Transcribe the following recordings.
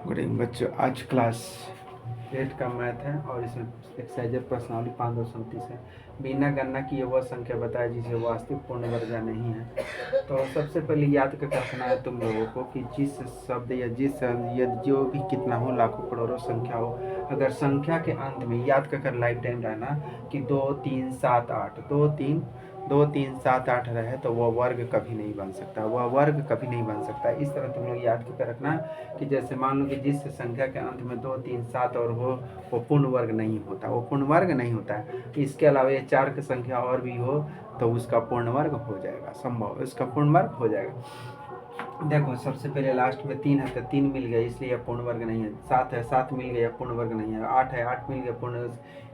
Good evening बच्चों। आज class 8 का मैथ है और इसमें एक्सरसाइज प्रश्नावली 537 है। बिना गणना किए वह संख्या बताए जिसे वास्तविक पूर्ण वर्ग नहीं है। तो सबसे पहले याद कर रखना है तुम लोगों को कि जिस शब्द या जो भी कितना हो, लाखों करोड़ों संख्या हो, अगर संख्या के अंत में याद कर लाइफ टाइम रहना कि 2 3 7 8 2 3 7 8 रहे तो वह वर्ग कभी नहीं बन सकता, वह वर्ग कभी नहीं बन सकता। इस तरह तुम लोग याद कर रखना कि जैसे मान लो कि जिस संख्या के अंत में 2 3 7 और वो पूर्ण वर्ग नहीं होता, वो पूर्ण वर्ग नहीं होता है। इसके अलावा ये 4 की संख्या और भी हो तो उसका पूर्ण वर्ग हो जाएगा, संभव उसका पूर्ण वर्ग हो जाएगा। देखो सबसे पहले लास्ट में 3 है तो 3 मिल गया, इसलिए पूर्ण वर्ग नहीं है। 7 है, 7 मिल गया, पूर्ण वर्ग नहीं है। 8 है, 8 मिल गया, पूर्ण।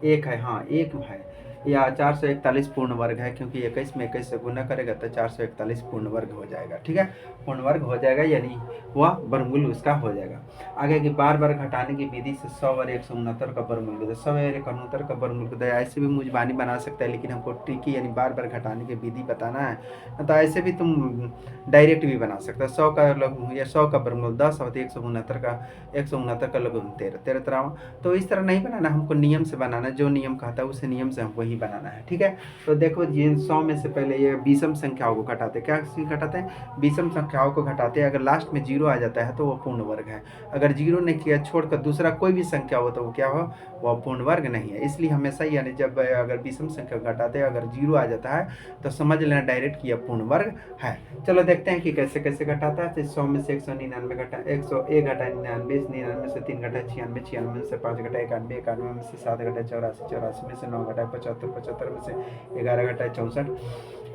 1 है, हाँ 1 है, या 441 पूर्ण वर्ग है, क्योंकि 21 में 21 से गुना करेगा तो 441 पूर्ण वर्ग हो जाएगा। ठीक है, पूर्ण वर्ग हो जाएगा, यानी वह वर्गमूल उसका हो जाएगा। आगे की बार बार घटाने की विधि से 100 और 169 का वर्गमूल, 100 और 169 का वर्गमूल ऐसे भी मुजबानी बना सकता है, लेकिन हमको ट्रिकी यानी बार बार घटाने की विधि बताना है तो ऐसे भी तुम डायरेक्ट भी बना सकते हो। 100 का लघु या 100 का वर्गमूल 10 और 169 का लघु 13 13 तरह। तो इस तरह नहीं बनाना, हमको नियम से बनाना, जो नियम कहता है उस नियम से हमको ही बनाना है। ठीक है, तो देखो ये 100 में से पहले ये विषम संख्याओं को घटाते, क्या घटाते हैं, विषम संख्याओं को घटाते हैं। अगर लास्ट में 0 आ जाता है तो वो पूर्ण वर्ग है। अगर 0 नहीं किया छोड़कर दूसरा कोई भी संख्या हो तो वो क्या हो, वह पूर्ण वर्ग नहीं है। इसलिए हमेशा यानी जब अगर विषम संख्या घटाते हैं अगर 0 आ जाता है तो समझ लेना डायरेक्ट कि यह पूर्ण वर्ग है। चलो देखते हैं कि कैसे कैसे घटाता है। तो 100 में से 199 घटा, 101 घटा 99, 99 से 3 घटा 96, 96 में से 5 घटा 91, 91 में से 7 घटा 84, 84 में से 9 घटा 75, 75 में से 11 घटा 64,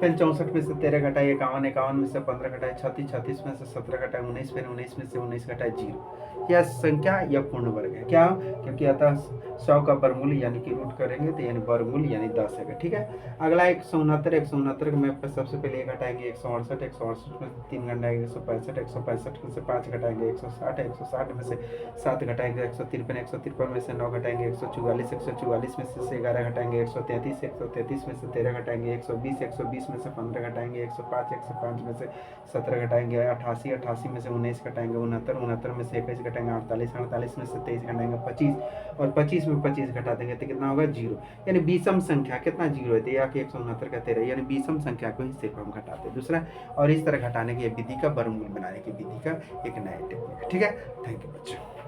फिर 64 में से 13 घटा 51, 51 में से 15 घटा 36, 36 में से 17 घटा 19, फिर 19 में से 19 घटा 0। यह संख्या यह पूर्ण वर्ग है। क्या, क्योंकि अतः 100 का वर्गमूल यानी कि रूट करेंगे तो यानी वर्गमूल यानी 10 है। ठीक है, अगला 169, 169 में सबसे पहले 1 घटाएंगे 168, 168 में 3 घटाएंगे 165, 165 में से 5 घटाएंगे 160, 160 में से 7 घटाएंगे 153, 153 में से 9 घटाएंगे 144, 144 में से 11 घटाएंगे 133, 133 में से 13 घटाएंगे 120, 120 में से 15 घटाएंगे 105, 105 में से 17 घटाएंगे 88, 88 में से 19 घटाएंगे 69, 69 में से 21 घटाएंगे 48, 48 में से 23 घटाएंगे 25 और 25 में 25 घटा देंगे तो कितना होगा, 0। यानी विषम संख्या कितना 0 है, या कि 169 का 13, यानी विषम संख्या को ही सिर्फ हम घटाते हैं दूसरा। और इस तरह घटाने की विधि का वर्गमूल बनाने की विधि का एक नया टेक्निक है। ठीक है, थैंक यू बच्चों।